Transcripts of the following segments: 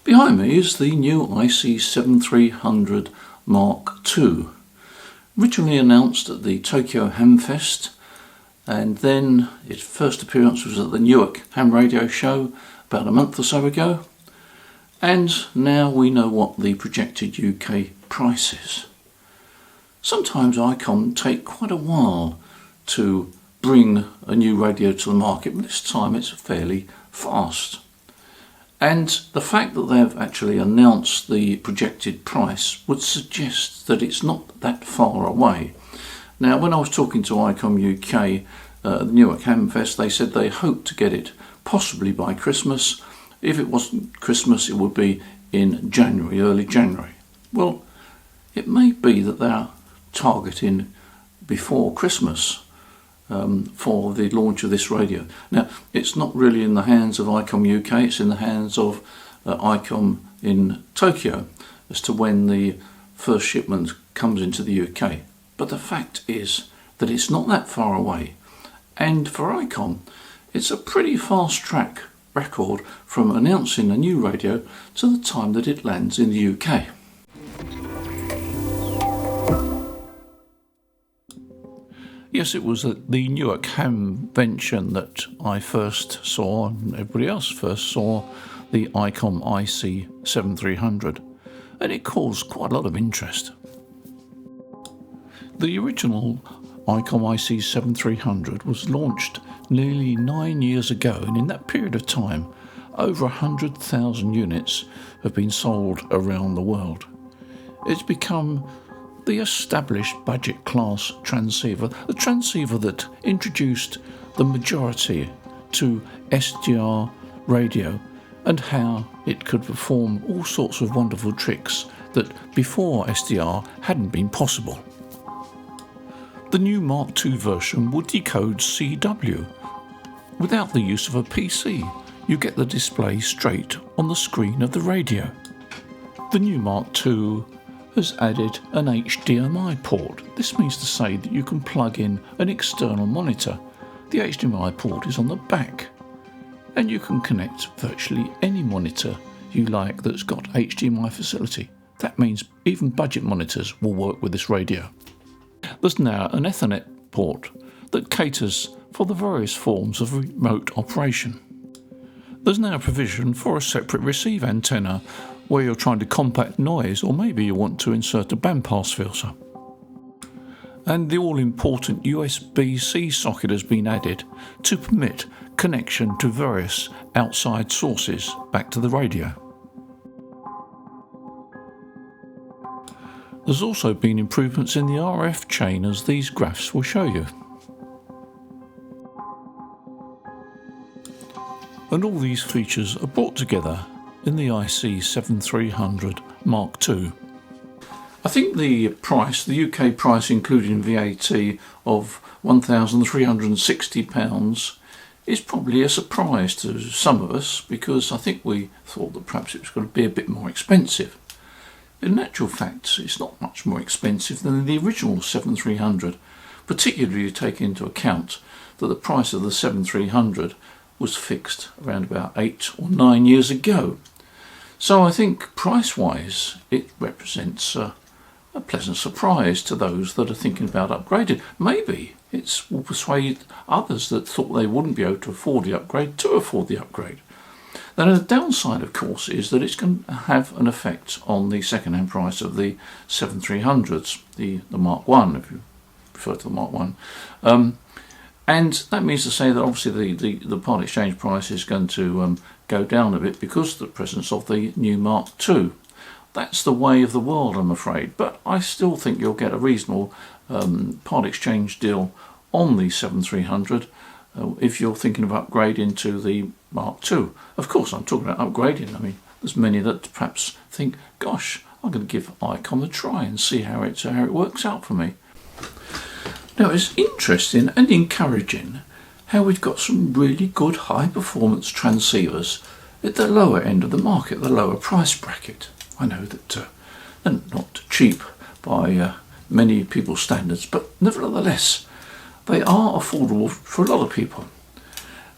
Behind me is the new IC-7300 Mark II, originally announced at the Tokyo Ham Fest, and then its first appearance was at the Newark Ham Radio Show about a month or so ago, and now we know what the projected UK price is. Sometimes Icom take quite a while to bring a new radio to the market, but this time it's fairly fast. And the fact that they've actually announced the projected price would suggest that it's not that far away. Now, when I was talking to Icom UK at the Newark Ham Fest, they said they hoped to get it possibly by Christmas. If it wasn't Christmas, it would be in January, early January. Well, it may be that they're targeting before Christmas for the launch of this radio. Now, it's not really in the hands of Icom UK, it's in the hands of Icom in Tokyo as to when the first shipment comes into the UK. But the fact is that it's not that far away, and for Icom it's a pretty fast track record from announcing a new radio to the time that it lands in the UK. Yes, it was at the Newark Ham Convention that I first saw, and everybody else first saw, the Icom IC-7300, and it caused quite a lot of interest. The original Icom IC-7300 was launched nearly 9 years ago, and in that period of time, over 100,000 units have been sold around the world. It's become the established budget class transceiver, the transceiver that introduced the majority to SDR radio and how it could perform all sorts of wonderful tricks that before SDR hadn't been possible. The new Mark II version would decode CW. Without the use of a PC, you get the display straight on the screen of the radio. The new Mark II has added an HDMI port. This means to say that you can plug in an external monitor. The HDMI port is on the back, and you can connect virtually any monitor you like that's got HDMI facility. That means even budget monitors will work with this radio. There's now an Ethernet port that caters for the various forms of remote operation. There's now provision for a separate receive antenna where you're trying to combat noise, or maybe you want to insert a bandpass filter. And the all-important USB-C socket has been added to permit connection to various outside sources back to the radio. There's also been improvements in the RF chain, as these graphs will show you. And all these features are brought together in the IC-7300 Mark II. I think the price, the UK price including VAT of £1,360 is probably a surprise to some of us, because I think we thought that perhaps it was going to be a bit more expensive. In actual fact, it's not much more expensive than the original 7300, particularly if you take into account that the price of the 7300 was fixed around about 8 or 9 years ago. So I think price-wise it represents a pleasant surprise to those that are thinking about upgrading. Maybe it will persuade others that thought they wouldn't be able to afford the upgrade to afford the upgrade. Then the downside, of course, is that it's going to have an effect on the second-hand price of the 7300s, the Mark I, if you refer to the Mark I. And that means to say that obviously the part exchange price is going to go down a bit because of the presence of the new Mark II. That's the way of the world, I'm afraid, but I still think you'll get a reasonable part exchange deal on the 7300 if you're thinking of upgrading to the Mark II. Of course, I'm talking about upgrading. I mean, there's many that perhaps think, gosh, I'm going to give Icom a try and see how it works out for me. Now, it's interesting and encouraging how we've got some really good high-performance transceivers at the lower end of the market, the lower price bracket. I know that they're not cheap by many people's standards, but nevertheless, they are affordable for a lot of people.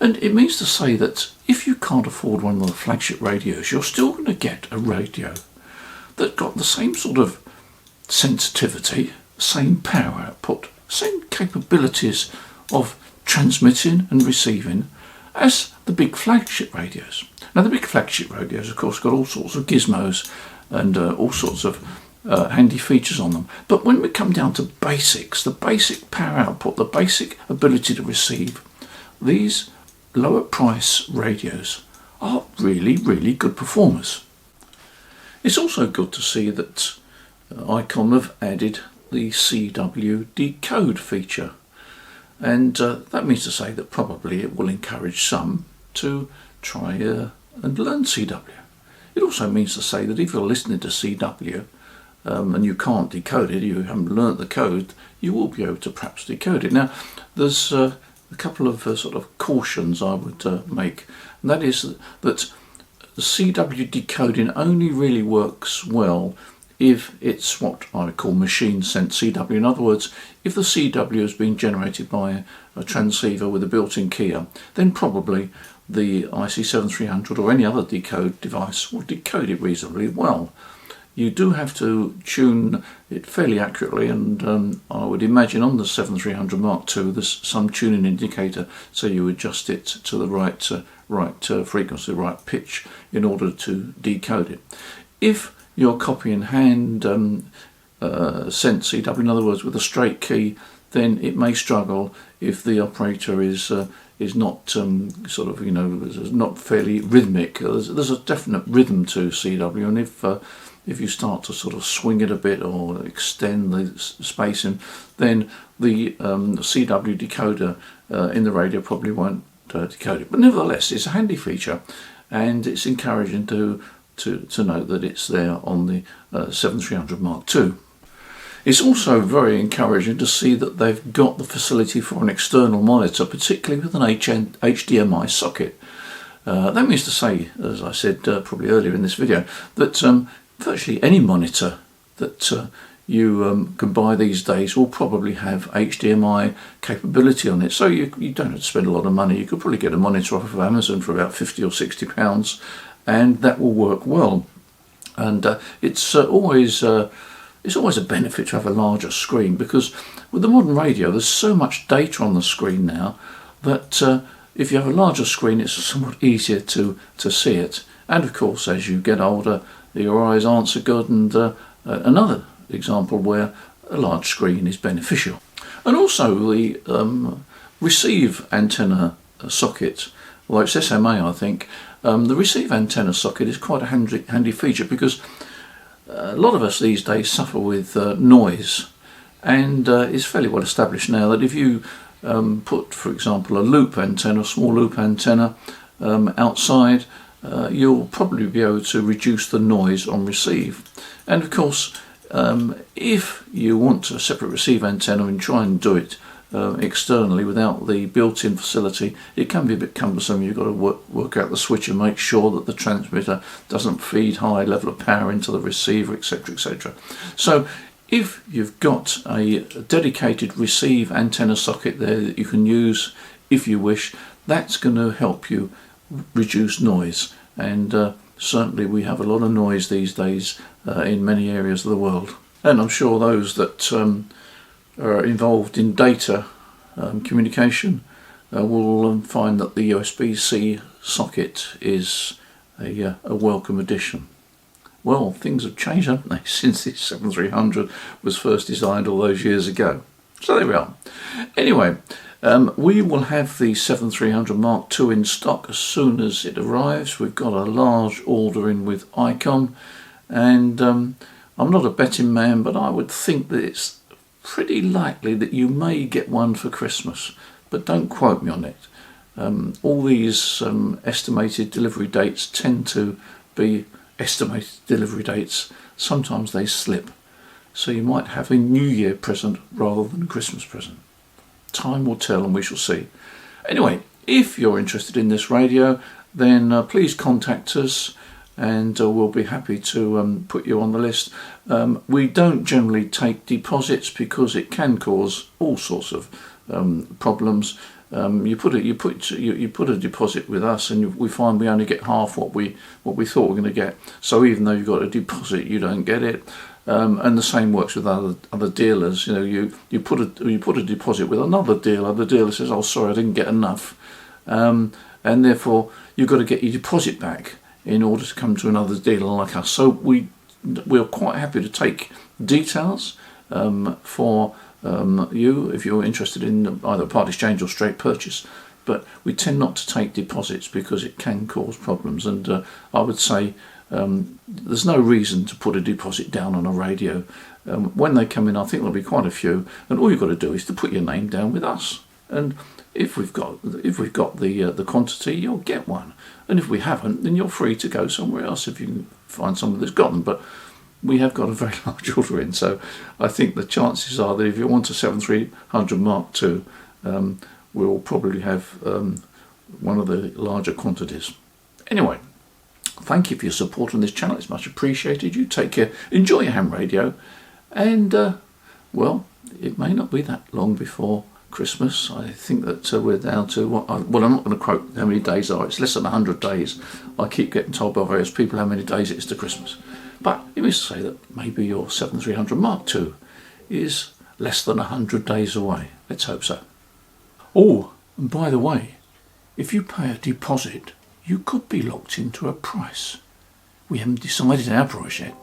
And it means to say that if you can't afford one of the flagship radios, you're still going to get a radio that got the same sort of sensitivity, same power output, same capabilities of transmitting and receiving as the big flagship radios. Now the big flagship radios of course got all sorts of gizmos and all sorts of handy features on them, but when we come down to basics, the basic power output, the basic ability to receive, these lower price radios are really good performers. It's also good to see that Icom have added the CW decode feature, and that means to say that probably it will encourage some to try and learn CW. It also means to say that if you're listening to CW and you can't decode it, you haven't learnt the code, you will be able to perhaps decode it. Now there's a couple of sort of cautions I would make, and that is that the CW decoding only really works well if it's what I call machine sent CW. In other words, if the CW has been generated by a transceiver with a built-in keyer, then probably the IC-7300 or any other decode device will decode it reasonably well. You do have to tune it fairly accurately, and I would imagine on the 7300 Mark II there's some tuning indicator, so you adjust it to the right frequency, right pitch in order to decode it. If you're copying hand sent CW, in other words with a straight key, then it may struggle if the operator is not sort of, not fairly rhythmic. There's a definite rhythm to CW, and if you start to sort of swing it a bit or extend the spacing, then the CW decoder in the radio probably won't decode it. But nevertheless, it's a handy feature, and it's encouraging to note that it's there on the 7300 Mark II. It's also very encouraging to see that they've got the facility for an external monitor, particularly with an HDMI socket. That means to say, as I said probably earlier in this video, that virtually any monitor that you can buy these days will probably have HDMI capability on it, so you don't have to spend a lot of money. You could probably get a monitor off of Amazon for about £50 or £60, and that will work well. And it's always a benefit to have a larger screen, because with the modern radio there's so much data on the screen now that if you have a larger screen it's somewhat easier to see it. And of course, as you get older, your eyes aren't so good, and another example where a large screen is beneficial. And also the receive antenna socket, although it's SMA I think, the receive antenna socket is quite a handy feature, because a lot of us these days suffer with noise, and it's fairly well established now that if you put, for example, a loop antenna, a small loop antenna outside, you'll probably be able to reduce the noise on receive. And of course, if you want a separate receive antenna and try and do it externally without the built-in facility, it can be a bit cumbersome. You've got to work out the switch and make sure that the transmitter doesn't feed high level of power into the receiver, etc, etc. So if you've got a dedicated receive antenna socket there that you can use if you wish, that's going to help you reduce noise. And certainly we have a lot of noise these days in many areas of the world, and I'm sure those that are involved in data communication will find that the USB-C socket is a welcome addition. Well, things have changed, haven't they, since the 7300 was first designed all those years ago. So there we are. Anyway, we will have the 7300 Mark II in stock as soon as it arrives. We've got a large order in with Icom, and I'm not a betting man, but I would think that it's pretty likely that you may get one for Christmas, but don't quote me on it. All these estimated delivery dates tend to be estimated delivery dates. Sometimes they slip, so you might have a New Year present rather than a Christmas present. Time will tell, and we shall see. Anyway, if you're interested in this radio, then please contact us, and we'll be happy to put you on the list. We don't generally take deposits because it can cause all sorts of problems, You put a deposit with us, and we find we only get half what we thought we were going to get. So even though you've got a deposit, you don't get it. And the same works with other dealers. You know, you put a deposit with another dealer. The dealer says, "Oh, sorry, I didn't get enough," and therefore you've got to get your deposit back in order to come to another dealer like us. So we're quite happy to take details for you if you're interested in either part exchange or straight purchase. But we tend not to take deposits because it can cause problems. And I would say there's no reason to put a deposit down on a radio. When they come in, I think there'll be quite a few, and all you've got to do is to put your name down with us. And if we've got the quantity, you'll get one. And if we haven't, then you're free to go somewhere else if you can find someone that's got them. But we have got a very large order in, so I think the chances are that if you want a 7300 Mark II, we'll probably have one of the larger quantities. Anyway, thank you for your support on this channel. It's much appreciated. You take care, enjoy your ham radio, and well, it may not be that long before Christmas. I think that we're down to well, I'm not going to quote how many days are. It's less than 100 days. I keep getting told by various people how many days it is to Christmas. But it means to say that maybe your 7300 Mark II is less than 100 days away. Let's hope so. Oh, and by the way, if you pay a deposit, you could be locked into a price. We haven't decided our price yet.